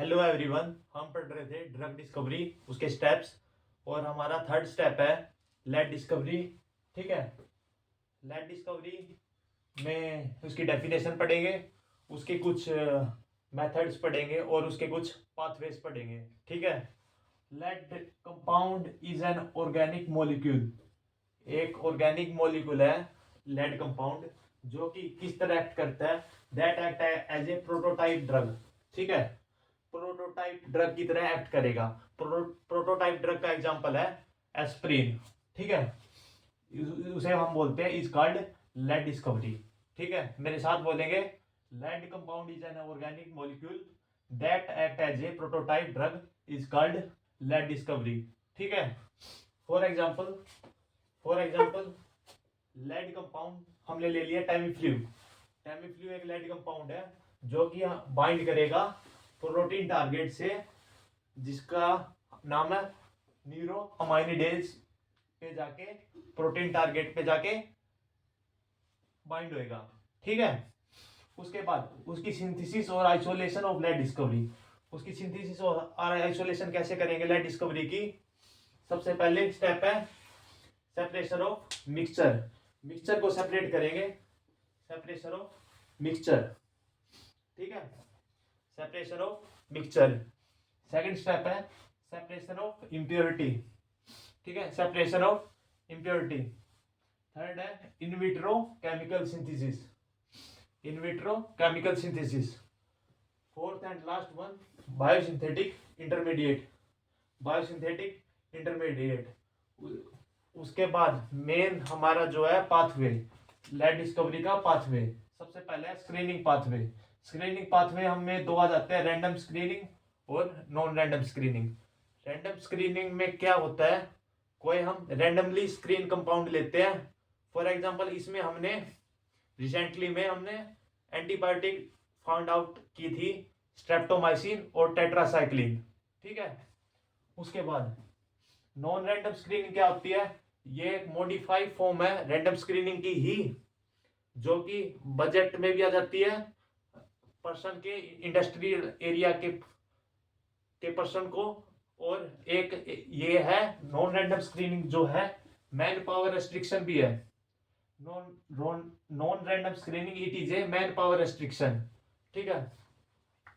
Hello everyone, हम पढ़ रहे थे ड्रग डिस्कवरी, उसके स्टेप्स। और हमारा थर्ड स्टेप है लेड डिस्कवरी। ठीक है, लेड डिस्कवरी में उसकी डेफिनेशन पढ़ेंगे, उसके कुछ मेथड्स पढ़ेंगे और उसके कुछ पाथवेज पढ़ेंगे। ठीक है, lead compound is an organic molecule. एक ऑर्गेनिक मॉलिक्यूल है लेड कंपाउंड, जो कि किस तरह एक्ट करता है, that act as a prototype drug. ठीक है, प्रोटोटाइप ड्रग की तरह एक्ट करेगा। प्रोटोटाइप ड्रग का एग्जांपल है एस्प्रिन। ठीक है, उसे हम बोलते हैं इज कॉल्ड लेड डिस्कवरी। ठीक है, मेरे साथ बोलेंगे, lead compound is an organic molecule that act as a prototype drug is called lead discovery. ठीक है, फॉर एग्जांपल लेड कंपाउंड हमने ले लिया टेमीफ्लू। टेमीफ्लू एक लेड कंपाउंड है जो कि बाइंड करेगा प्रोटीन टारगेट से, जिसका नाम है न्यूरो अमाइनिडेज पे जाके प्रोटीन टारगेट पे जाके बाइंड होएगा। ठीक है, उसके बाद उसकी सिंथेसिस और आइसोलेशन ऑफ लेड डिस्कवरी। उसकी सिंथेसिस और आइसोलेशन कैसे करेंगे लेड डिस्कवरी की? सबसे पहले स्टेप है सेपरेशन ऑफ मिक्सचर। मिक्सचर को सेपरेट करेंगे, सेपरेशन ऑफ मिक्सचर। ठीक है, separation of mixture. Second step है सेपरेशन ऑफ इम्प्योरिटी। ठीक है, सेपरेशन ऑफ इम्प्योरिटी। थर्ड है in vitro chemical synthesis. In vitro chemical synthesis. Fourth and last one biosynthetic intermediate. Biosynthetic intermediate. उसके बाद main हमारा जो है पाथवे, लेड डिस्कवरी का पाथवे। सबसे पहले स्क्रीनिंग पाथवे। स्क्रीनिंग पाथवे हमें दो आ जाते हैं, रैंडम स्क्रीनिंग और non random screening. Random screening में क्या होता है, कोई हम रैंडमली स्क्रीन कंपाउंड लेते हैं। फॉर एग्जांपल इसमें हमने रिसेंटली में हमने एंटीबायोटिक फाउंड आउट की थी, स्ट्रेप्टोमाइसिन और टेट्रासाइक्लिन। ठीक है, उसके बाद नॉन रैंडम स्क्रीनिंग क्या होती है? ये एक मॉडिफाइड फॉर्म है रैंडम स्क्रीनिंग की ही, जो कि बजट में भी आ जाती है पर्सन के, इंडस्ट्रियल एरिया के पर्सन को। और एक ये है नॉन रैंडम स्क्रीनिंग जो है मैन पावर रेस्ट्रिक्शन भी है। Non random screening it is a man power restriction. ठीक है,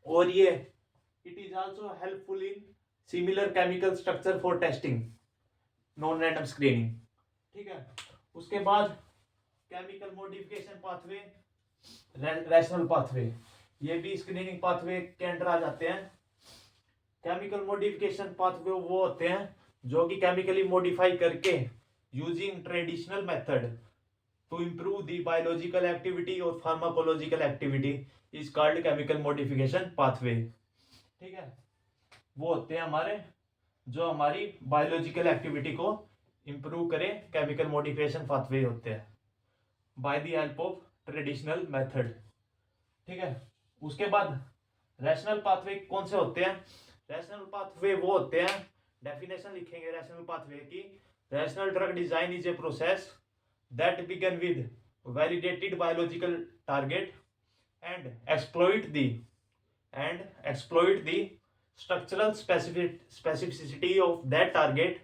और ये it is also helpful in similar chemical structure for testing, non random screening. ठीक है, उसके बाद chemical modification pathway, rational pathway, ये भी स्क्रीनिंग पाथवे के अंडर आ जाते हैं। केमिकल मॉडिफिकेशन पाथवे वो होते हैं जो कि केमिकली मॉडिफाई करके using traditional method to improve the biological activity और pharmacological activity is called chemical modification pathway. ठीक है, वो होते हैं हमारे जो हमारी बायोलॉजिकल एक्टिविटी को इंप्रूव करें, केमिकल मॉडिफिकेशन पाथवे होते हैं by the help of traditional method. ठीक है, उसके बाद रैशनल पाथवे कौन से होते हैं? रैशनल पाथवे वो होते हैं, डेफिनेशन लिखेंगे रैशनल पाथवे की। Rational drug design is a process that began with validated biological target and exploit the structural specificity of that target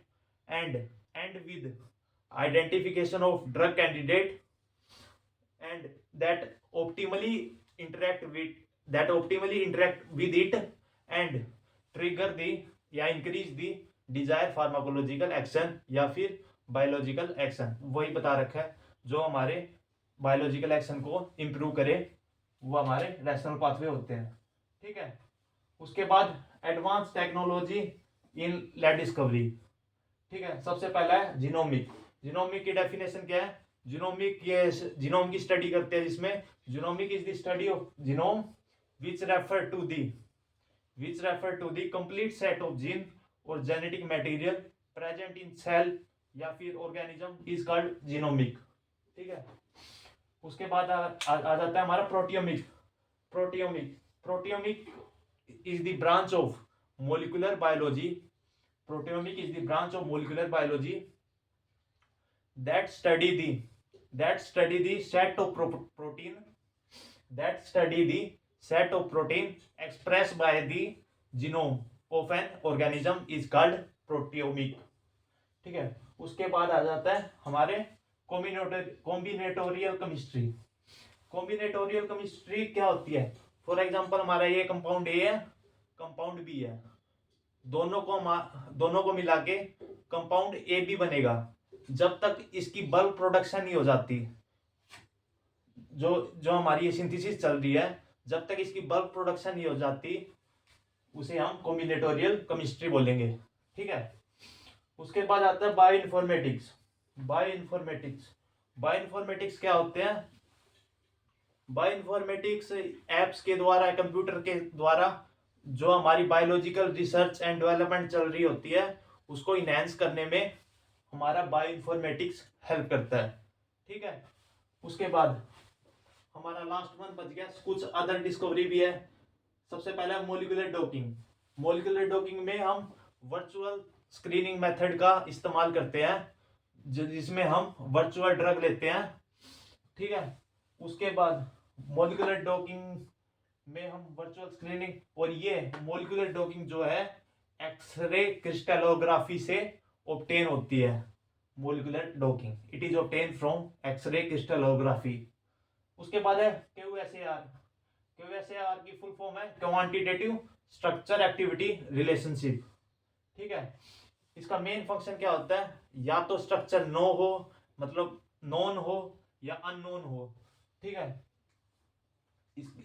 and with identification of drug candidate and that optimally interact with it and trigger the या increase the desired pharmacological action या फिर biological action। वही बता रखा है, जो हमारे biological action को इम्प्रूव करे वो हमारे रैशनल पाथवे होते हैं। ठीक है, उसके बाद advance technology in lead discovery. ठीक है, सबसे पहला है जीनोमिक। जीनोमिक की डेफिनेशन क्या है? जीनोमिक, ये जीनोम की स्टडी करते हैं, जिसमें genomic is the study of genome which refer to the complete set of gene और genetic material present in cell या फिर ऑर्गेनिज्म इज कॉल्ड जीनोमिक। ठीक है, उसके बाद आ जाता है हमारा proteomic. Proteomic is the branch of molecular biology. Proteomic is the branch of molecular biology that study the set of protein expressed by the genome of an organism is called proteomic. ठीक है, उसके बाद आ जाता है हमारे combinatorial chemistry. Combinatorial chemistry क्या होती है? फॉर एग्जांपल हमारा ये कंपाउंड ए है, कंपाउंड बी है, दोनों को मिला के कंपाउंड ए बी बनेगा। जब तक इसकी बल्क प्रोडक्शन नहीं हो जाती, जो जो हमारी ये सिंथेसिस चल रही है, जब तक इसकी बल्क प्रोडक्शन नहीं हो जाती, उसे हम कॉम्बिनेटोरियल केमिस्ट्री बोलेंगे। ठीक है, उसके बाद आता है बायो इन्फॉर्मेटिक्स। बायो इन्फॉर्मेटिक्स क्या होते हैं? बायो इन्फॉर्मेटिक्स एप्स के द्वारा, कंप्यूटर के द्वारा जो हमारी बायोलॉजिकल रिसर्च एंड डेवलपमेंट चल रही होती है, उसको इनहेंस करने में हमारा बायो इन्फॉर्मेटिक्स हेल्प करता है। ठीक है, उसके बाद हमारा लास्ट वन बच गया, कुछ अदर डिस्कवरी भी है। सबसे पहला मोलिकुलर डॉकिंग। मोलिकुलर डॉकिंग में हम वर्चुअल स्क्रीनिंग मेथड का इस्तेमाल करते हैं, जिसमें हम वर्चुअल ड्रग लेते हैं। ठीक है, उसके बाद मोलिकुलर डॉकिंग में हम वर्चुअल स्क्रीनिंग, और ये मोलिकुलर डॉकिंग जो है एक्सरे क्रिस्टलोग्राफी से ऑब्टेन होती है। Molecular docking it is obtain from X-ray crystallography. उसके बाद है क्यूएसएआर। क्यूएसएआर की फुल फॉर्म है क्वांटिटेटिव स्ट्रक्चर एक्टिविटी रिलेशनशिप। ठीक है, इसका मेन फंक्शन क्या होता है? या तो स्ट्रक्चर नो हो, मतलब नॉन हो, या अननोन हो। ठीक है,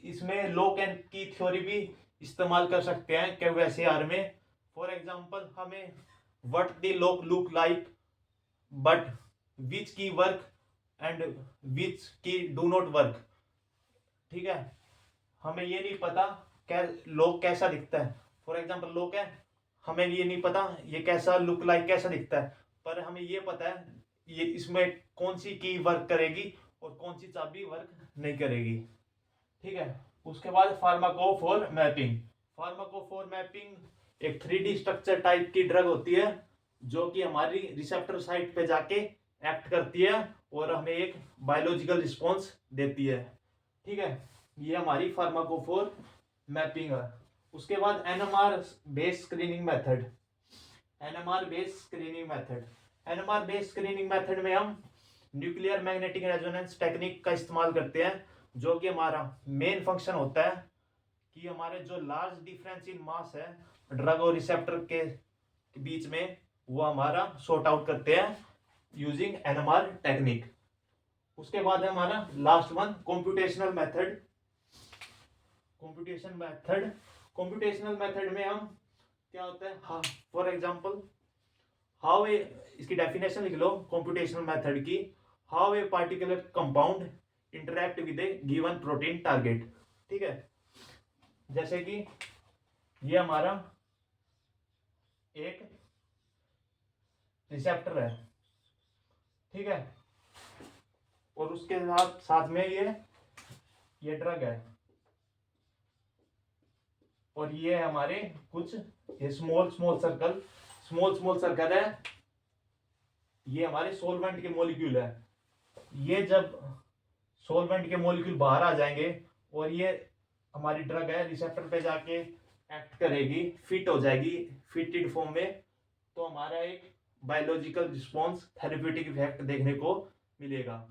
इसमें लॉक एंड की थ्योरी भी इस्तेमाल कर सकते हैं क्यूएसएआर में। फॉर एग्जांपल, हमें what the lock look like, but which की वर्क एंड विच की डू नॉट वर्क। ठीक है, हमें ये नहीं पता क्या लॉक कैसा दिखता है। फॉर एग्जांपल लॉक है, हमें ये नहीं पता ये कैसा लुक लाइक कैसा दिखता है, पर हमें ये पता है ये इसमें कौन सी की वर्क करेगी और कौन सी चाबी वर्क नहीं करेगी। ठीक है, उसके बाद फार्माकोफोर मैपिंग। फार्माकोफोर मैपिंग एक 3D स्ट्रक्चर टाइप की ड्रग होती है, जो कि हमारी रिसेप्टर साइट पे जाके एक्ट करती है और हमें एक बायोलॉजिकल रिस्पॉन्स देती है। ठीक है, ये हमारी फार्माकोफोर मैपिंग है। उसके बाद NMR based screening method. NMR based screening method, NMR based screening method में हम न्यूक्लियर मैग्नेटिक रेजोनेंस टेक्निक का इस्तेमाल करते हैं, जो कि हमारा मेन फंक्शन होता है कि हमारे जो लार्ज डिफरेंस इन मास है ड्रग और रिसेप्टर के बीच में, वो हमारा सॉर्ट आउट करते हैं यूजिंग एनएमआर टेक्निक। उसके बाद है हमारा last one computational method. Computational method में हम क्या होता है, हाँ, फॉर एग्जांपल हाउ ए, इसकी डेफिनेशन लिख लो कंप्यूटेशनल मेथड की। How a particular compound interact with A given protein target. ठीक है, जैसे कि ये हमारा एक रिसेप्टर है। ठीक है, और उसके साथ साथ में ये ड्रग है, और ये हमारे कुछ ये स्मॉल स्मॉल सर्कल है, ये हमारे सोलवेंट के मॉलिक्यूल है। ये जब सोलवेंट के मॉलिक्यूल बाहर आ जाएंगे और ये हमारी ड्रग है रिसेप्टर पे जाके एक्ट करेगी, फिट हो जाएगी फिटेड फॉर्म में, तो हमारा एक बायोलॉजिकल रिस्पॉन्स थेरेप्यूटिक इफेक्ट देखने को मिलेगा।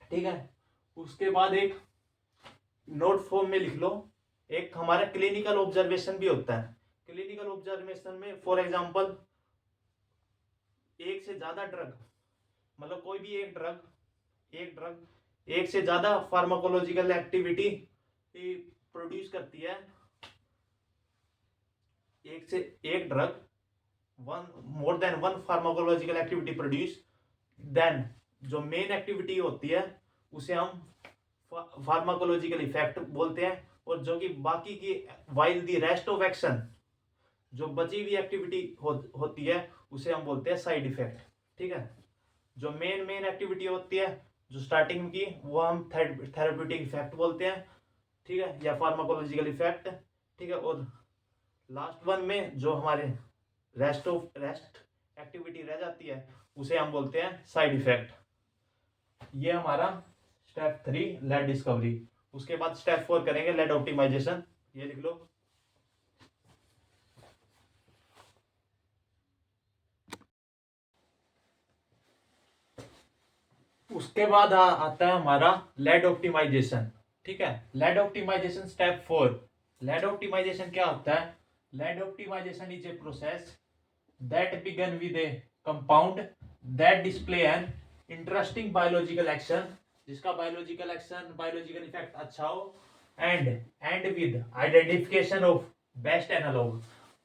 ठीक है, उसके बाद एक नोट फॉर्म में लिख लो, एक हमारा क्लिनिकल ऑब्जर्वेशन भी होता है। क्लिनिकल ऑब्जर्वेशन में फॉर एग्जांपल एक से ज्यादा ड्रग, मतलब कोई भी एक ड्रग एक से ज्यादा फार्माकोलॉजिकल एक्टिविटी प्रोड्यूस करती है। एक drug more than one pharmacological activity produce, then जो मेन एक्टिविटी होती है उसे हम फार्माकोलॉजिकल इफेक्ट बोलते हैं, और जो कि बाकी की while the rest of action, जो बची हुई एक्टिविटी होती है उसे हम बोलते हैं साइड इफेक्ट। ठीक है, जो मेन एक्टिविटी होती है जो स्टार्टिंग की, वो हम थेरेप्यूटिक इफेक्ट बोलते हैं। ठीक है, या फार्माकोलॉजिकल इफेक्ट। ठीक है, और लास्ट वन में जो हमारे रेस्ट एक्टिविटी रह जाती है उसे हम बोलते हैं साइड इफेक्ट। ये हमारा स्टेप 3 लेड डिस्कवरी। उसके बाद स्टेप 4 करेंगे लेड ऑप्टिमाइजेशन। ये लिख लो। उसके बाद आता है हमारा लेड ऑप्टिमाइजेशन। ठीक है, lead optimisation step 4। Lead optimisation क्या होता है? Lead optimisation is a process that began with a compound that display an interesting biological action, जिसका बायोलॉजिकल इफेक्ट अच्छा हो, and with identification of best analogue,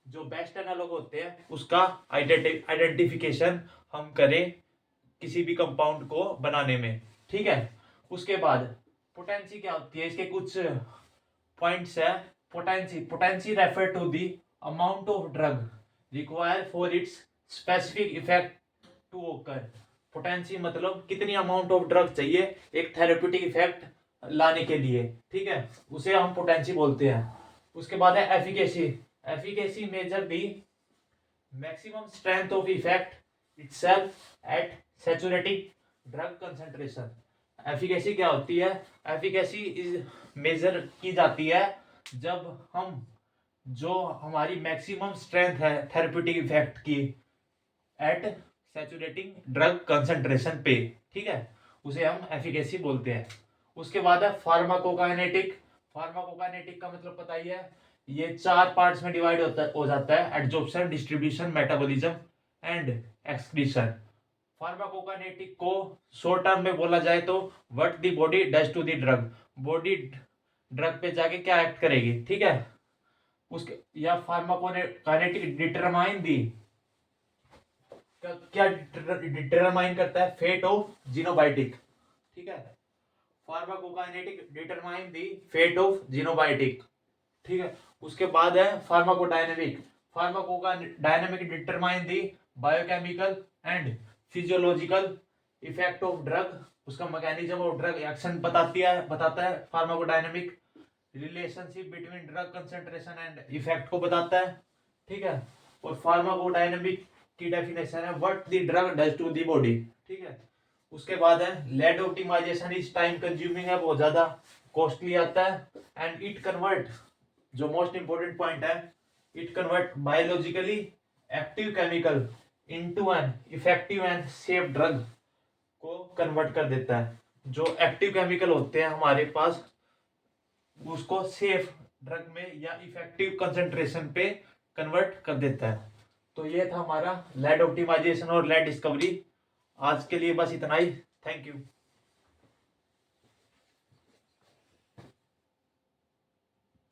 जो best analogue होते हैं उसका आइडेंटिफिकेशन हम करें किसी भी कंपाउंड को बनाने में। ठीक है, उसके बाद पोटेंसी क्या होती है, इसके कुछ पॉइंट्स है। Potency refer to the amount of drug require for its specific effect to occur. Potency मतलब कितनी अमाउंट ऑफ ड्रग चाहिए एक थेरेप्यूटिक इफेक्ट लाने के लिए। ठीक है, उसे हम पोटेंसी बोलते हैं। उसके बाद है efficacy. Efficacy measure the maximum strength of effect itself at saturating drug concentration. Efficacy क्या होती है? एफिकेसी इज मेजर की जाती है जब हम जो हमारी मैक्सिमम स्ट्रेंथ है थेरेप्यूटिक इफेक्ट की एट सैचुरेटिंग ड्रग कंसंट्रेशन पे, ठीक है, उसे हम एफिकेसी बोलते हैं। उसके बाद है फार्माकोकाइनेटिक। फार्माकोकाइनेटिक का मतलब पता ही है, ये 4 पार्ट्स में डिवाइड हो जाता है: adsorption, distribution, metabolism and excretion. Pharmacokinetic को शॉर्ट टर्म में बोला जाए तो what the body does to the drug, body drug पे जाके क्या एक्ट करेगी। ठीक है, उसके या फार्माकोकाइनेटिक डिटरमाइन दी, क्या डिटरमाइन करता है? Fate of xenobiotic. ठीक है, pharmacokinetic determine the fate of xenobiotic. ठीक है, उसके बाद है pharmacodynamic. Pharmacodynamic determine the biochemical and physiological effect of drug, उसका मैकेनिज्म ऑफ ड्रग एक्शन बताता है pharmacodynamic. Relationship between drug concentration and effect को बताता है। ठीक है, और फार्माकोडायनेमिक की डेफिनेशन है what the drug does to the body. ठीक है, उसके बाद है lead optimisation is time consuming है, बहुत ज्यादा कॉस्टली आता है, एंड इट कन्वर्ट, जो मोस्ट इंपोर्टेंट पॉइंट है, it convert biologically active chemical into an effective and safe drug को कन्वर्ट कर देता है। जो एक्टिव केमिकल होते हैं हमारे पास उसको सेफ ड्रग में या इफेक्टिव कंसंट्रेशन पे कन्वर्ट कर देता है। तो ये था हमारा लेड ऑप्टिमाइजेशन और लेड डिस्कवरी। आज के लिए बस इतना ही। Thank you.